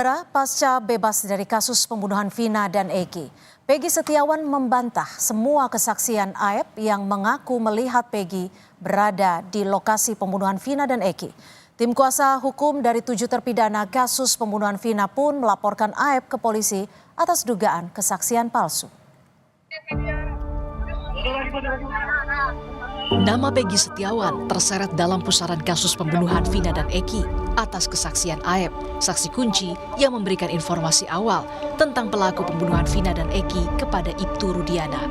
Pasca bebas dari kasus pembunuhan Vina dan Eki, Peggy Setiawan membantah semua kesaksian Aep yang mengaku melihat Peggy berada di lokasi pembunuhan Vina dan Eki. Tim kuasa hukum dari 7 terpidana kasus pembunuhan Vina pun melaporkan Aep ke polisi atas dugaan kesaksian palsu. Nama Peggy Setiawan terseret dalam pusaran kasus pembunuhan Vina dan Eki atas kesaksian Aep, saksi kunci yang memberikan informasi awal tentang pelaku pembunuhan Vina dan Eki kepada Ibtu Rudiana.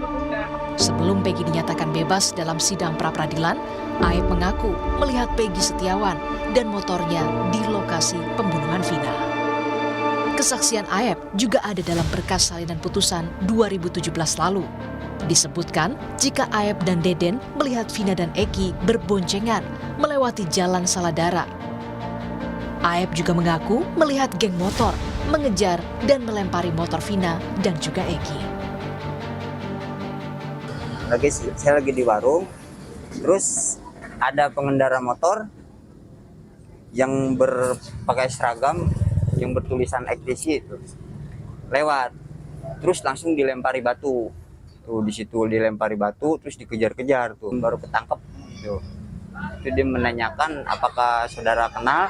Sebelum Peggy dinyatakan bebas dalam sidang pra-peradilan, Aep mengaku melihat Peggy Setiawan dan motornya di lokasi pembunuhan Vina. Kesaksian Aep juga ada dalam berkas salinan putusan 2017 lalu. Disebutkan jika Aep dan Deden melihat Vina dan Eki berboncengan melewati jalan Saladara. Aep juga mengaku melihat geng motor mengejar dan melempari motor Vina dan juga Eki. Saya lagi di warung, terus ada pengendara motor yang berpakai seragam yang bertulisan ekstisi itu lewat, terus langsung dilempari batu. Tuh di situ dilempari batu, terus dikejar-kejar tuh, baru ketangkep. Tuh. Itu dia menanyakan apakah saudara kenal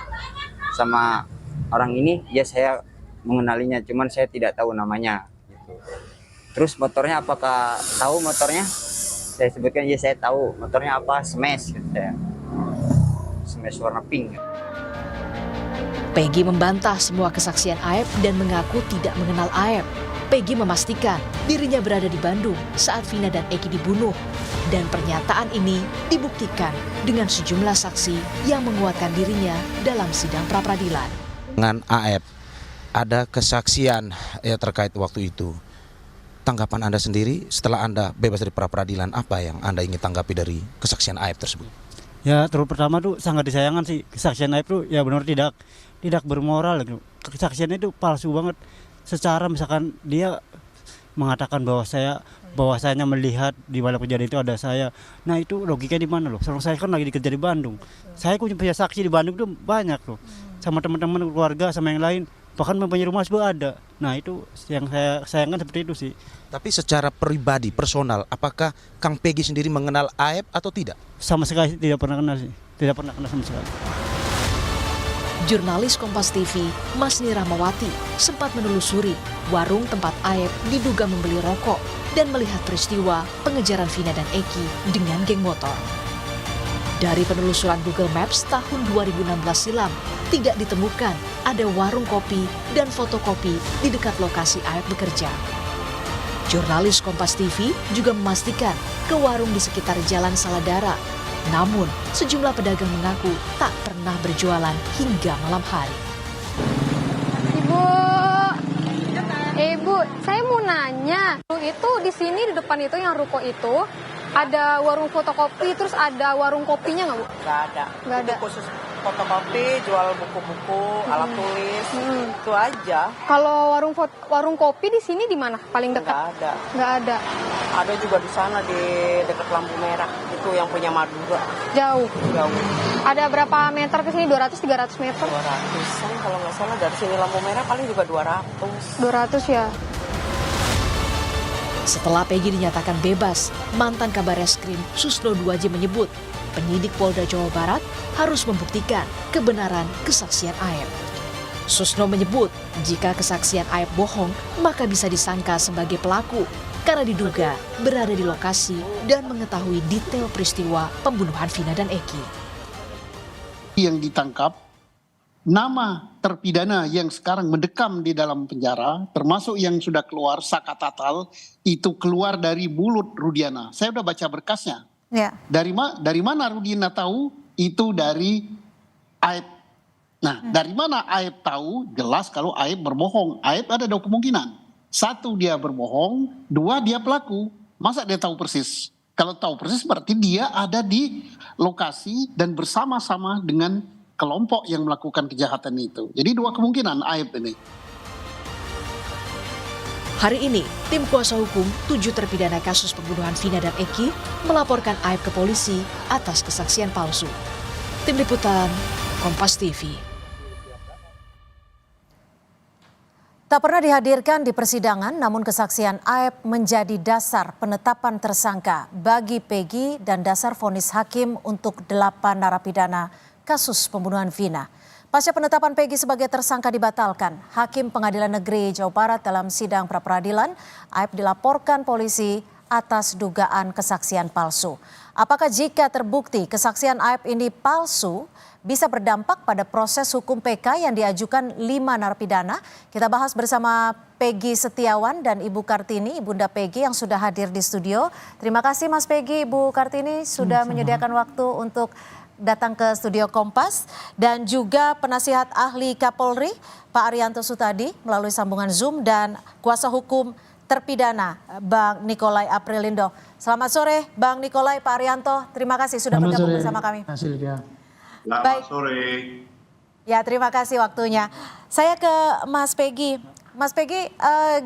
sama orang ini. Ya saya mengenalinya, cuman saya tidak tahu namanya. Gitu. Terus motornya apakah tahu motornya? Saya sebutkan ya saya tahu motornya apa, Smash gitu saya. Smash warna pink. Peggy membantah semua kesaksian Aep dan mengaku tidak mengenal Aep. Peggy memastikan dirinya berada di Bandung saat Vina dan Eki dibunuh. Dan pernyataan ini dibuktikan dengan sejumlah saksi yang menguatkan dirinya dalam sidang pra-peradilan. Dengan Aep, ada kesaksian terkait waktu itu. Tanggapan Anda sendiri setelah Anda bebas dari pra-peradilan, apa yang Anda ingin tanggapi dari kesaksian Aep tersebut? Ya, terus pertama tuh sangat disayangkan sih kesaksian Aep tuh ya benar tidak bermoral gitu. Kesaksiannya itu palsu banget. Secara misalkan dia mengatakan bahwasanya melihat di balik kejadian itu ada saya. Nah itu logikanya di mana loh? Soalnya saya kan lagi dikerja di Bandung. Saya punya saksi di Bandung tuh banyak loh. Sama teman-teman keluarga sama yang lain. Bahkan mempunyai rumah juga ada. Nah itu yang saya sayangkan seperti itu sih. Tapi secara pribadi, personal, apakah Kang Peggy sendiri mengenal Aep atau tidak? Sama sekali tidak pernah kenal sih. Tidak pernah kenal sama sekali. Jurnalis Kompas TV, Masni Rahmawati, sempat menelusuri warung tempat Aep diduga membeli rokok dan melihat peristiwa pengejaran Vina dan Eki dengan geng motor. Dari penelusuran Google Maps tahun 2016 silam, tidak ditemukan ada warung kopi dan fotokopi di dekat lokasi Aep bekerja. Jurnalis Kompas TV juga memastikan ke warung di sekitar Jalan Saladara. Namun, sejumlah pedagang mengaku tak pernah berjualan hingga malam hari. Ibu, saya mau nanya. Itu di sini di depan itu yang ruko itu ada warung fotokopi, terus ada warung kopinya nggak, Bu? Nggak ada. Nggak ada. Itu khusus fotokopi, jual buku-buku, alat tulis, itu aja. Kalau warung kopi di sini di mana? Paling dekat? Nggak ada. Nggak ada. Ada juga di sana di dekat lampu merah. Itu yang punya Madura. Jauh. Jauh. Ada berapa meter ke sini? 200-300 meter? 200-an kalau nggak salah. Dari sini lampu merah paling juga 200. 200 ya. Setelah Peggy dinyatakan bebas, mantan Kabar Reskrim Susno 2J menyebut penyidik Polda Jawa Barat harus membuktikan kebenaran kesaksian Aep. Susno menyebut jika kesaksian Aep bohong, maka bisa disangka sebagai pelaku karena diduga berada di lokasi dan mengetahui detail peristiwa pembunuhan Vina dan Eki. Yang ditangkap, nama terpidana yang sekarang mendekam di dalam penjara, termasuk yang sudah keluar Saka Tatal, itu keluar dari mulut Rudiana. Saya udah baca berkasnya. Ya. Dari mana Rudiana tahu? Itu dari Aep. Nah, dari mana Aep tahu? Jelas kalau Aep berbohong. Aep ada dua kemungkinan. Satu, dia berbohong. Dua, dia pelaku. Masa dia tahu persis? Kalau tahu persis berarti dia ada di lokasi dan bersama-sama dengan kelompok yang melakukan kejahatan itu. Jadi dua kemungkinan Aep ini. Hari ini, tim kuasa hukum 7 terpidana kasus pembunuhan Vina dan Eki melaporkan Aep ke polisi atas kesaksian palsu. Tim Liputan, Kompas TV. Tak pernah dihadirkan di persidangan, namun kesaksian Aep menjadi dasar penetapan tersangka bagi Peggy dan dasar vonis hakim untuk 8 narapidana kasus pembunuhan Vina. Pasca penetapan Peggy sebagai tersangka dibatalkan, Hakim Pengadilan Negeri Jawa Barat dalam sidang pra-peradilan, Aep dilaporkan polisi atas dugaan kesaksian palsu. Apakah jika terbukti kesaksian Aep ini palsu, bisa berdampak pada proses hukum PK yang diajukan 5 narapidana? Kita bahas bersama Peggy Setiawan dan Ibu Kartini, Ibunda Peggy yang sudah hadir di studio. Terima kasih Mas Peggy, Ibu Kartini sudah menyediakan waktu untuk datang ke studio Kompas. Dan juga penasihat ahli Kapolri, Pak Arianto Sutadi melalui sambungan Zoom, dan kuasa hukum terpidana Bang Nikolai Aprilindo. Selamat sore Bang Nikolai, Pak Arianto, terima kasih sudah bergabung bersama kami. Selamat sore. Ya, terima kasih waktunya. Saya ke Mas Peggy. Mas Peggy,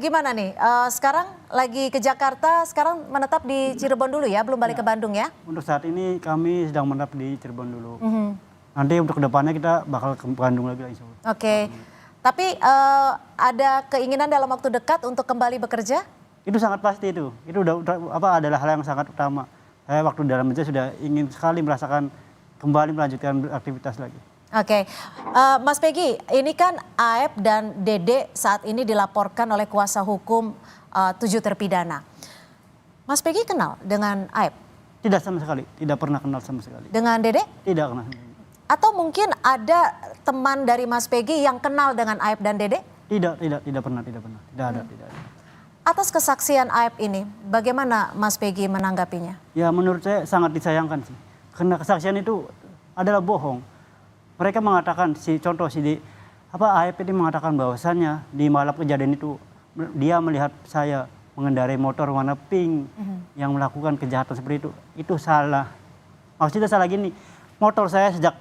gimana nih? Sekarang lagi ke Jakarta, sekarang menetap di Cirebon dulu ya, belum balik ke Bandung ya? Untuk saat ini kami sedang menetap di Cirebon dulu. Nanti untuk kedepannya kita bakal ke Bandung lagi. Oke. Tapi ada keinginan dalam waktu dekat untuk kembali bekerja? Itu sangat pasti itu. Itu adalah hal yang sangat utama. Saya waktu dalam kerja sudah ingin sekali merasakan kembali melanjutkan aktivitas lagi. Oke, Mas Peggy, ini kan Aep dan Dede saat ini dilaporkan oleh kuasa hukum 7 terpidana. Mas Peggy kenal dengan Aep? Tidak sama sekali, tidak pernah kenal sama sekali. Dengan Dede? Tidak kenal. Atau mungkin ada teman dari Mas Peggy yang kenal dengan Aep dan Dede? Tidak pernah. Tidak ada. Atas kesaksian Aep ini, bagaimana Mas Peggy menanggapinya? Ya menurut saya sangat disayangkan sih. Karena kesaksian itu adalah bohong. Mereka mengatakan Aep ini mengatakan bahwasannya di malam kejadian itu dia melihat saya mengendarai motor warna pink yang melakukan kejahatan seperti itu. Itu salah. Maksudnya salah gini. Motor saya sejak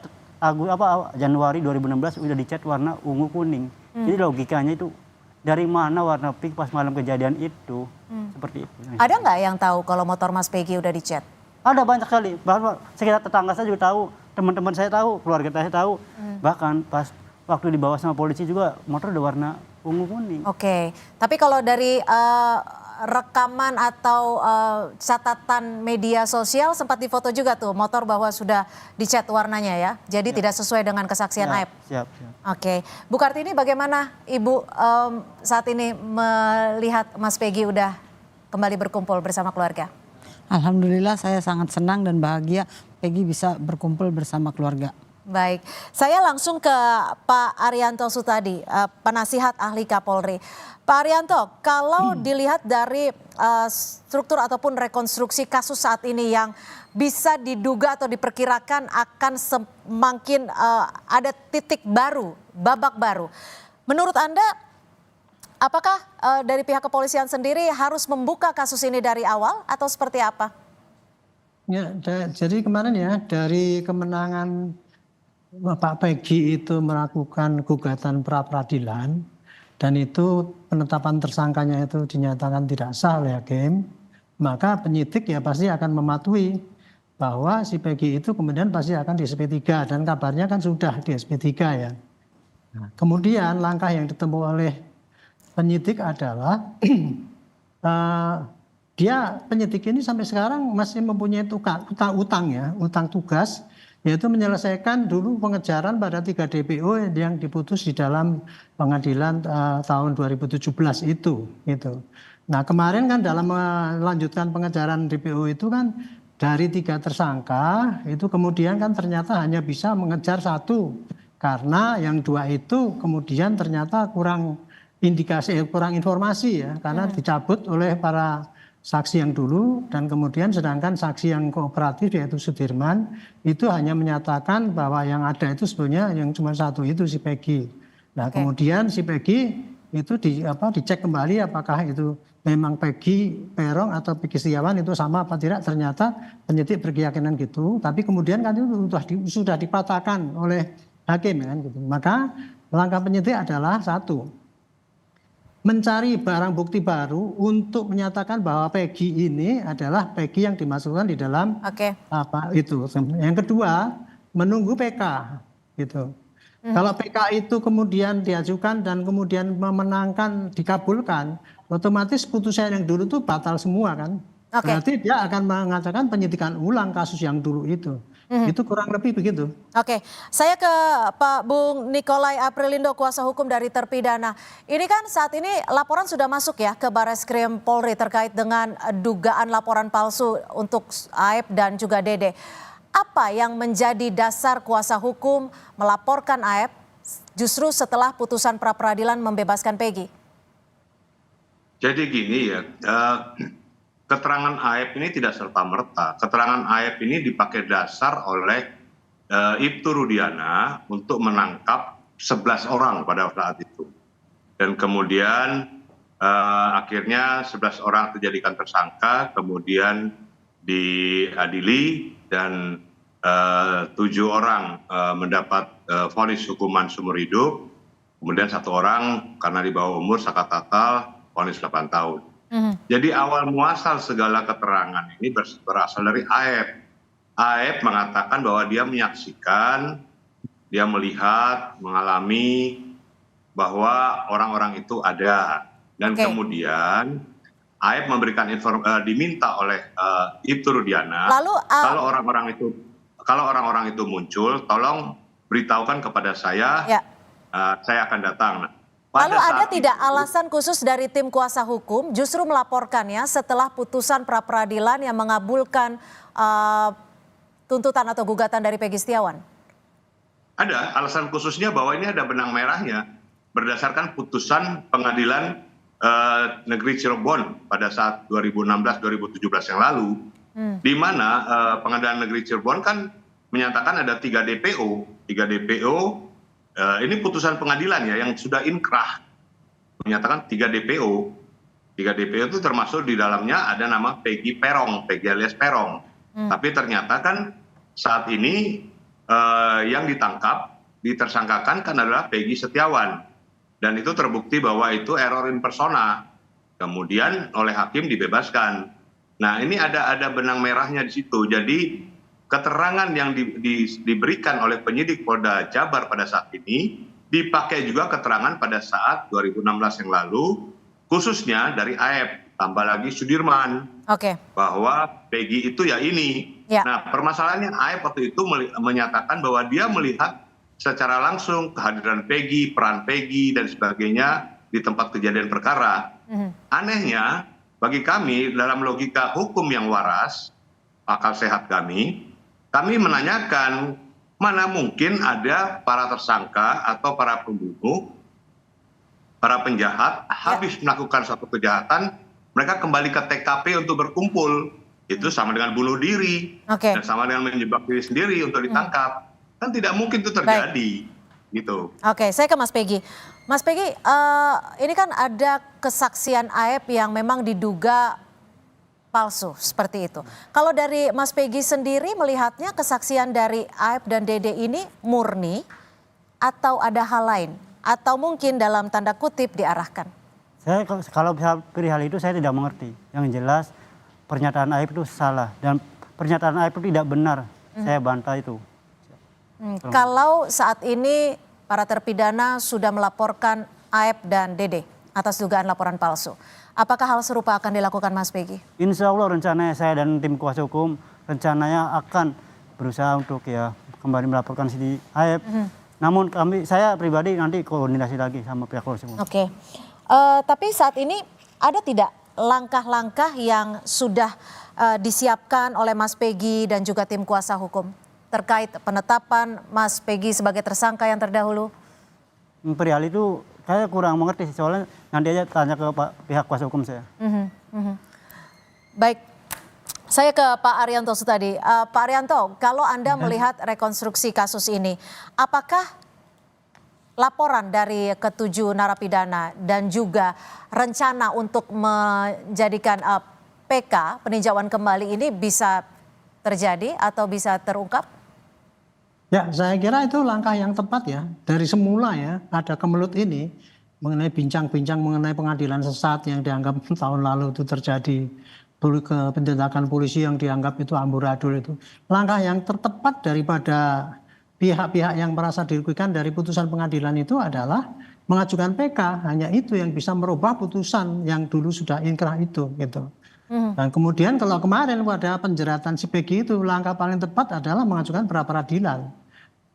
Januari 2016 udah dicat warna ungu kuning. Jadi logikanya itu dari mana warna pink pas malam kejadian itu seperti itu. Ada nggak yang tahu kalau motor Mas Peggy udah dicat? Ada banyak sekali, bahkan sekitar tetangga saya juga tahu, teman-teman saya tahu, keluarga saya tahu. Bahkan pas waktu dibawa sama polisi juga motor udah warna ungu kuning. Oke, tapi kalau dari rekaman atau catatan media sosial sempat difoto juga tuh motor bahwa sudah dicat warnanya ya, jadi tidak sesuai dengan kesaksian Aep. Siap. Oke, Bu Kartini, bagaimana Ibu saat ini melihat Mas Peggy udah kembali berkumpul bersama keluarga? Alhamdulillah saya sangat senang dan bahagia Peggy bisa berkumpul bersama keluarga. Baik, saya langsung ke Pak Arianto Sutadi, penasihat ahli Kapolri. Pak Arianto, kalau dilihat dari struktur ataupun rekonstruksi kasus saat ini yang bisa diduga atau diperkirakan akan semakin ada titik baru, babak baru. Menurut Anda, apakah dari pihak kepolisian sendiri harus membuka kasus ini dari awal atau seperti apa? Ya, jadi kemarin ya dari kemenangan Pak Peggy itu melakukan gugatan pra-peradilan dan itu penetapan tersangkanya itu dinyatakan tidak sah oleh hakim, maka penyidik ya pasti akan mematuhi bahwa si Peggy itu kemudian pasti akan di SP3 dan kabarnya kan sudah di SP3 ya. Nah, kemudian langkah yang ditempuh oleh penyidik adalah penyidik ini sampai sekarang masih mempunyai utang tugas, yaitu menyelesaikan dulu pengejaran pada 3 DPO yang diputus di dalam pengadilan tahun 2017 itu. Gitu. Nah kemarin kan dalam melanjutkan pengejaran DPO itu kan dari 3 tersangka itu kemudian kan ternyata hanya bisa mengejar 1 karena yang 2 itu kemudian ternyata kurang informasi ya karena dicabut oleh para saksi yang dulu dan kemudian sedangkan saksi yang kooperatif yaitu Sudirman itu hanya menyatakan bahwa yang ada itu sebenarnya yang cuma 1 itu si Peggy. Nah kemudian si Peggy itu dicek kembali apakah itu memang Peggy Peron atau Peggy Setiawan itu sama apa tidak, ternyata penyidik berkeyakinan gitu tapi kemudian kan itu sudah dipatahkan oleh hakim kan gitu. Maka langkah penyidik adalah 1, mencari barang bukti baru untuk menyatakan bahwa Peggy ini adalah Peggy yang dimasukkan di dalam apa itu. Yang kedua, menunggu PK gitu. Kalau PK itu kemudian diajukan dan kemudian memenangkan, dikabulkan, otomatis putusan yang dulu itu batal semua kan. Oke. Berarti dia akan mengatakan penyidikan ulang kasus yang dulu itu. Itu kurang lebih begitu. Oke, saya ke Pak Bung Nikolai Aprilindo, kuasa hukum dari terpidana. Ini kan saat ini laporan sudah masuk ya ke Barreskrim Polri terkait dengan dugaan laporan palsu untuk Aep dan juga Dede. Apa yang menjadi dasar kuasa hukum melaporkan Aep justru setelah putusan pra-peradilan membebaskan Peggy? Jadi gini ya, keterangan Aep ini tidak serta-merta. Keterangan Aep ini dipakai dasar oleh Ibtu Rudiana untuk menangkap 11 orang pada saat itu. Dan kemudian akhirnya 11 orang dijadikan tersangka, kemudian diadili dan 7 orang mendapat vonis hukuman seumur hidup. Kemudian 1 orang karena di bawah umur sakat tatal vonis 8 tahun. Jadi awal muasal segala keterangan ini berasal dari Aep. Aep mengatakan bahwa dia menyaksikan, dia melihat, mengalami bahwa orang-orang itu ada. Dan kemudian Aep memberikan diminta oleh Ibtu Rudiana, Lalu, kalau orang-orang itu muncul, tolong beritahukan kepada saya, saya akan datang. Lalu ada tidak alasan khusus dari tim kuasa hukum justru melaporkannya setelah putusan pra-peradilan yang mengabulkan tuntutan atau gugatan dari Peggy Setiawan? Ada alasan khususnya bahwa ini ada benang merahnya berdasarkan putusan pengadilan negeri Cirebon pada saat 2016-2017 yang lalu, di mana pengadilan negeri Cirebon kan menyatakan ada 3 DPO. 3 DPO ini putusan pengadilan ya yang sudah inkrah, menyatakan 3 DPO. 3 DPO itu termasuk di dalamnya ada nama Peggy Perong, Peggy alias Perong. Tapi ternyata kan saat ini yang ditangkap, ditersangkakan kan adalah Peggy Setiawan. Dan itu terbukti bahwa itu error in persona. Kemudian oleh hakim dibebaskan. Nah ini ada benang merahnya di situ. Jadi keterangan yang diberikan oleh penyidik Polda Jabar pada saat ini dipakai juga keterangan pada saat 2016 yang lalu, khususnya dari Aep, tambah lagi Sudirman, bahwa Peggy itu ya ini. Nah permasalahannya Aep waktu itu menyatakan bahwa dia melihat secara langsung kehadiran Peggy, peran Peggy dan sebagainya di tempat kejadian perkara. Anehnya bagi kami dalam logika hukum yang waras, akal sehat kami menanyakan mana mungkin ada para tersangka atau para pembunuh, para penjahat habis melakukan suatu kejahatan, mereka kembali ke TKP untuk berkumpul. Itu sama dengan bunuh diri, dan sama dengan menjebak diri sendiri untuk ditangkap. Kan tidak mungkin itu terjadi. Gitu. Oke, saya ke Mas Peggy. Mas Peggy, ini kan ada kesaksian Aep yang memang diduga palsu seperti itu. Kalau dari Mas Peggy sendiri melihatnya kesaksian dari Aep dan Dede ini murni atau ada hal lain? Atau mungkin dalam tanda kutip diarahkan? Saya kalau perihal itu saya tidak mengerti. Yang jelas pernyataan Aep itu salah dan pernyataan Aep itu tidak benar. Saya bantah itu. Kalau saat ini para terpidana sudah melaporkan Aep dan Dede atas dugaan laporan palsu, apakah hal serupa akan dilakukan Mas Peggy? Insya Allah rencananya saya dan tim kuasa hukum rencananya akan berusaha untuk ya kembali melaporkan si Aep. Namun saya pribadi nanti koordinasi lagi sama pihak kuasa hukum. Tapi saat ini ada tidak langkah-langkah yang sudah disiapkan oleh Mas Peggy dan juga tim kuasa hukum terkait penetapan Mas Peggy sebagai tersangka yang terdahulu? Perihal itu saya kurang mengerti soalnya nanti aja tanya ke pihak kuasa hukum saya. Baik, saya ke Pak Arianto tadi. Pak Arianto, kalau Anda melihat rekonstruksi kasus ini, apakah laporan dari ketujuh narapidana dan juga rencana untuk menjadikan PK peninjauan kembali ini bisa terjadi atau bisa terungkap? Ya, saya kira itu langkah yang tepat ya. Dari semula ya, ada kemelut ini mengenai bincang-bincang mengenai pengadilan sesat yang dianggap tahun lalu itu terjadi, tindakan polisi yang dianggap itu amburadul itu. Langkah yang tertepat daripada pihak-pihak yang merasa dirugikan dari putusan pengadilan itu adalah mengajukan PK. Hanya itu yang bisa merubah putusan yang dulu sudah inkrah itu gitu. Dan kemudian kalau kemarin pada penjeratan si Peggy itu langkah paling tepat adalah mengajukan pra peradilan.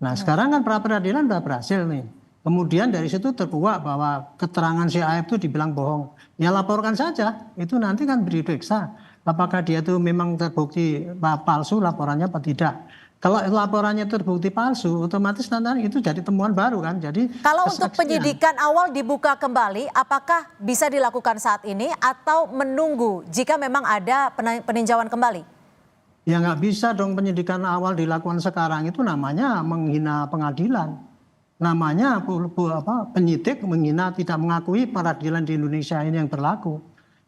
Nah sekarang kan pra peradilan sudah berhasil nih. Kemudian dari situ terkuak bahwa keterangan si Aep itu dibilang bohong. Ya laporkan saja, itu nanti kan diperiksa. Apakah dia itu memang terbukti palsu laporannya apa tidak. Kalau laporannya terbukti palsu, otomatis nanti itu jadi temuan baru kan. Jadi kalau untuk penyidikan awal dibuka kembali, apakah bisa dilakukan saat ini atau menunggu jika memang ada peninjauan kembali? Ya nggak bisa dong penyidikan awal dilakukan sekarang, itu namanya menghina pengadilan. Namanya penyidik menghina, tidak mengakui peradilan di Indonesia ini yang berlaku.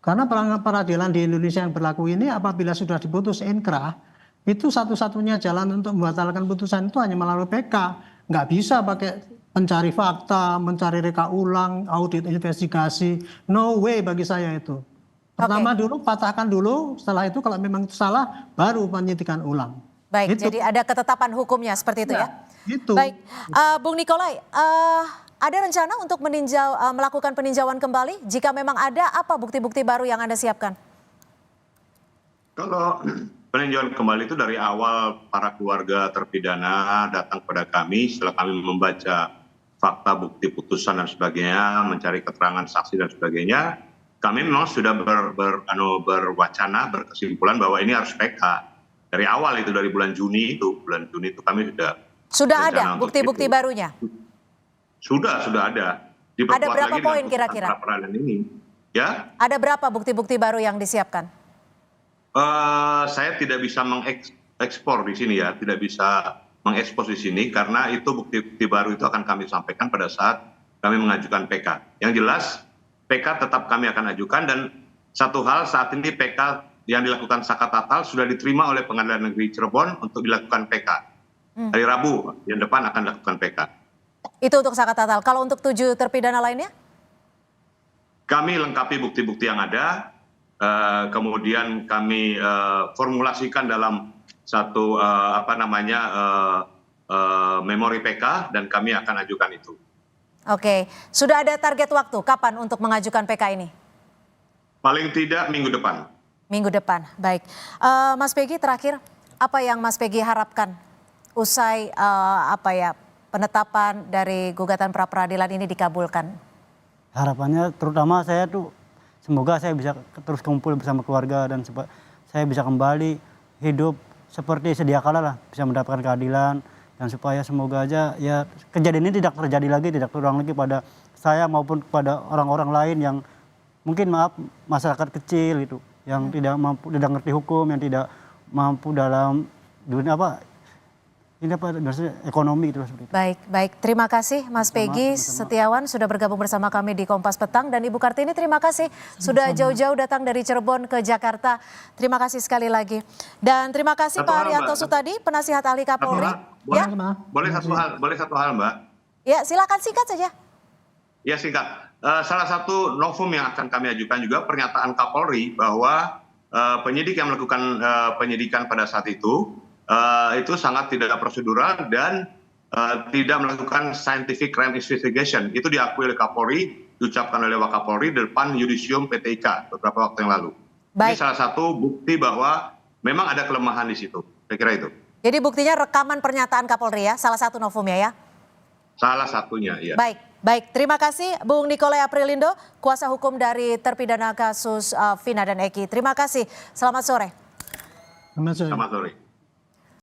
Karena peradilan di Indonesia yang berlaku ini apabila sudah diputus inkrah, itu satu-satunya jalan untuk membatalkan putusan itu hanya melalui PK. Nggak bisa pakai pencari fakta, mencari reka ulang, audit investigasi. No way bagi saya itu. Pertama dulu patahkan dulu, setelah itu kalau memang itu salah, baru penyidikan ulang. Baik, itu. jadi ada ketetapan hukumnya seperti itu ya? Itu. Baik, Bung Nikolai, ada rencana untuk melakukan peninjauan kembali? Jika memang ada, apa bukti-bukti baru yang Anda siapkan? Kalau peninjauan kembali itu dari awal para keluarga terpidana datang kepada kami setelah kami membaca fakta, bukti, putusan dan sebagainya, mencari keterangan saksi dan sebagainya, kami memang sudah berwacana, berkesimpulan bahwa ini harus PK. Dari awal itu, dari bulan Juni itu kami sudah ada bukti-bukti barunya? Sudah ada. Ada berapa poin kira-kira? Ini. Ya? Ada berapa bukti-bukti baru yang disiapkan? Saya tidak bisa mengekspor di sini ya, tidak bisa mengekspos di sini karena itu bukti-bukti baru itu akan kami sampaikan pada saat kami mengajukan PK. Yang jelas PK tetap kami akan ajukan, dan satu hal saat ini PK yang dilakukan Saka Tatal sudah diterima oleh Pengadilan Negeri Cirebon untuk dilakukan PK. Hari Rabu yang depan akan dilakukan PK. Itu untuk Saka Tatal. Kalau untuk 7 terpidana lainnya? Kami lengkapi bukti-bukti yang ada, kemudian kami formulasikan dalam satu memori PK, dan kami akan ajukan itu. Oke, sudah ada target waktu kapan untuk mengajukan PK ini? Paling tidak minggu depan. Minggu depan, baik. Mas Peggy, terakhir, apa yang Mas Peggy harapkan usai penetapan dari gugatan pra peradilan ini dikabulkan? Harapannya terutama saya tuh semoga saya bisa terus kumpul bersama keluarga dan saya bisa kembali hidup seperti sedia kala lah, bisa mendapatkan keadilan, dan supaya semoga aja ya kejadian ini tidak terjadi lagi, tidak terulang lagi pada saya maupun kepada orang-orang lain yang mungkin masyarakat kecil itu yang tidak mampu, tidak ngerti hukum, yang tidak mampu dalam dunia ekonomi itu seperti itu. Baik. Terima kasih Mas Peggy Setiawan sudah bergabung bersama kami di Kompas Petang, dan Ibu Kartini terima kasih sudah jauh-jauh datang dari Cirebon ke Jakarta. Terima kasih sekali lagi. Dan terima kasih Pak Haryanto Sutadi, penasihat ahli Kapolri. Boleh satu hal Mbak? Ya, silakan singkat saja. Ya, singkat. Salah satu novum yang akan kami ajukan juga pernyataan Kapolri bahwa penyidik yang melakukan penyidikan pada saat itu sangat tidak prosedural dan tidak melakukan scientific crime investigation. Itu diakui oleh Kapolri, diucapkan oleh Wakapolri di depan Yudisium PTIK beberapa waktu yang lalu. Ini salah satu bukti bahwa memang ada kelemahan di situ. Saya kira itu. Jadi buktinya rekaman pernyataan Kapolri ya, salah satu novumnya ya? Salah satunya, ya. Baik. Terima kasih Bung Nikolai Aprilindo, kuasa hukum dari terpidana kasus Vina dan Eki. Terima kasih. Selamat sore. Selamat sore. Selamat sore.